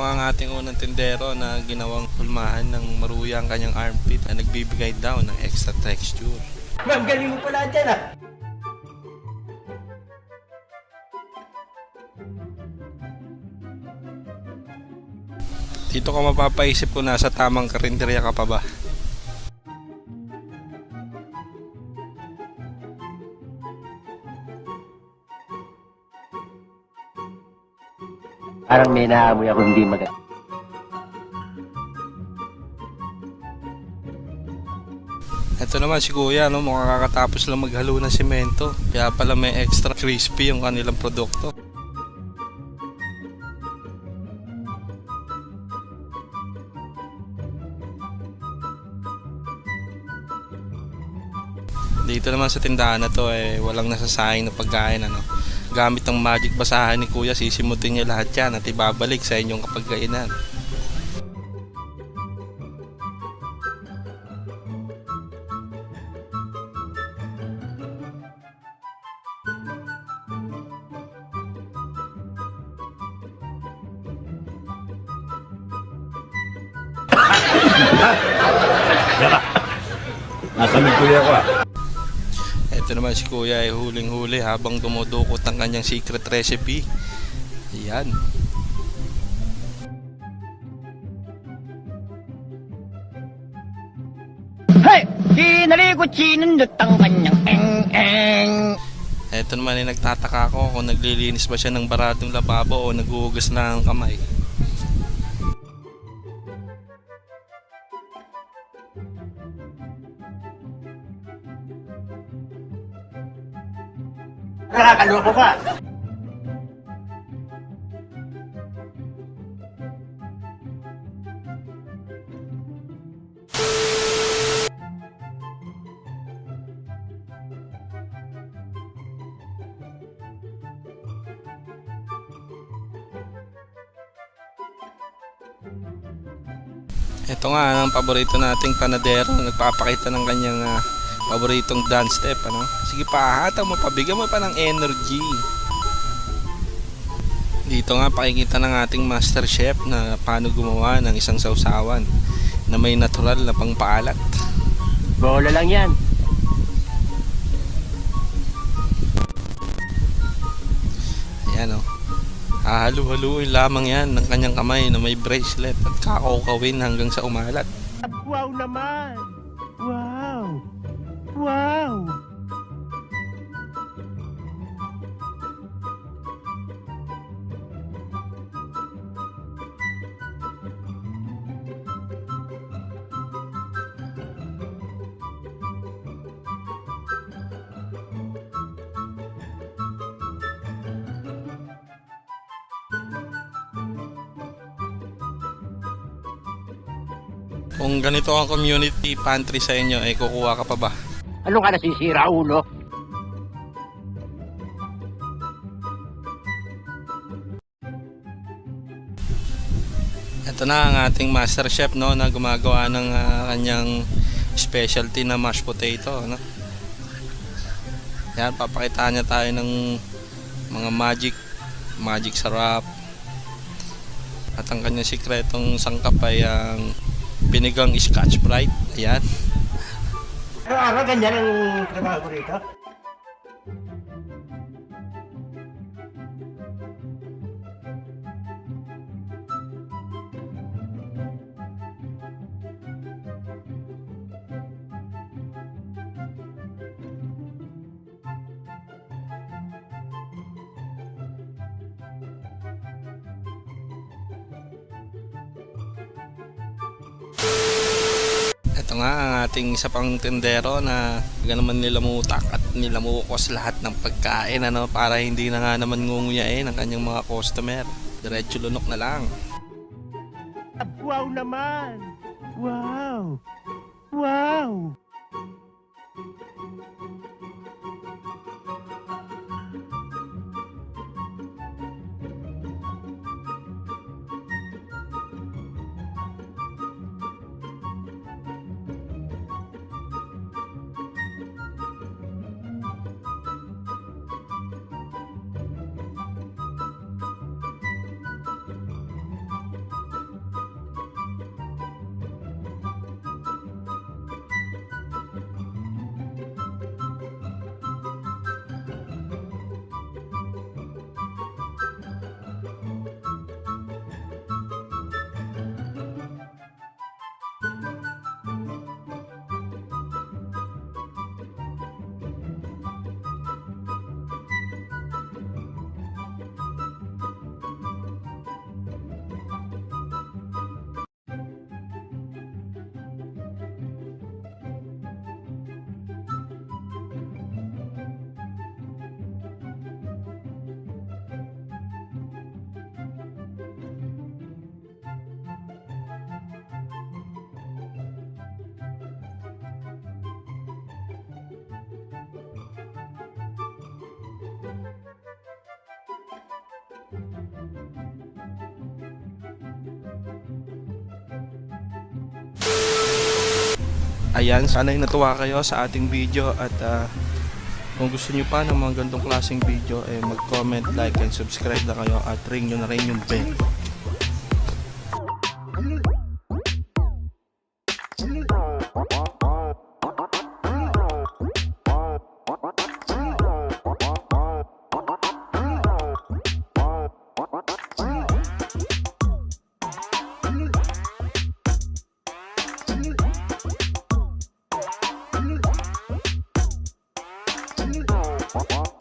nga ang ating unang tindero na ginawang hulmahan ng maruya ang kanyang armpit na nagbibigay daw ng extra texture. Ma'am, galing mo pala dyan ah! Dito ka mapapaisip kung nasa tamang karinderya ka pa ba. Parang may naamoy ako hindi maganda. Ito naman si Kuya, no, mukhang kakatapos lang maghalo ng semento. Kaya pala may extra crispy yung kanilang produkto. Dito naman sa tindahan na to walang nasasayang na pagkain, ano. Gamit ng magic basahan ni Kuya, sisimutin niya lahat yan at ibabalik sa inyong kapagkainan. Nasamig Kuya ko ah. Ito naman si Kuya ay huling-huli habang dumudukot ang kanyang secret recipe. Ayan. Hey! Kinalikutsinan ang kanyang eng-eng. Ito naman ay nagtataka ako kung naglilinis ba siya ng baradong lababo o naghuhugas na ng kamay. Nakakaloko ka! Ito nga ang paborito nating panadero, nagpapakita ng kanyang paboritong dance step, ano. Sige pa, hatang mo pa, bigyan mo pa ng energy. Dito nga pakikita ng ating master chef na paano gumawa ng isang sausawan na may natural na pangpaalat. Bola lang yan. Ayan, oh. Hahalu-haluin lamang yan ng kanyang kamay na may bracelet at kakawkawin hanggang sa umalat. Wow naman! Wow! Wow! Kung ganito ang community pantry sa inyo, kukuha ka pa ba? Ano ka nasisira, ulo? Ito na ang ating master chef, no, na gumagawa ng kanyang specialty na mashed potato, no. Yan, papakitaan niya tayo ng mga magic sarap. At ang kanyang sikretong sangkap ay ang binigang Scotch Brite. Ayan. Araw-araw ganyan ang trabaho ko rito. Ito nga ang ating isa pang tindero na naman nilamutak at nilamukos lahat ng pagkain, ano, para hindi na nga naman ngunguyain ang kanyang mga customer. Diretso lunok na lang. Wow naman! Wow! Wow! Ayan, sana ay natuwa kayo sa ating video at kung gusto nyo pa ng mga ganitong klaseng video, mag-comment, like, and subscribe na kayo at ring nyo na rin yung bell. What?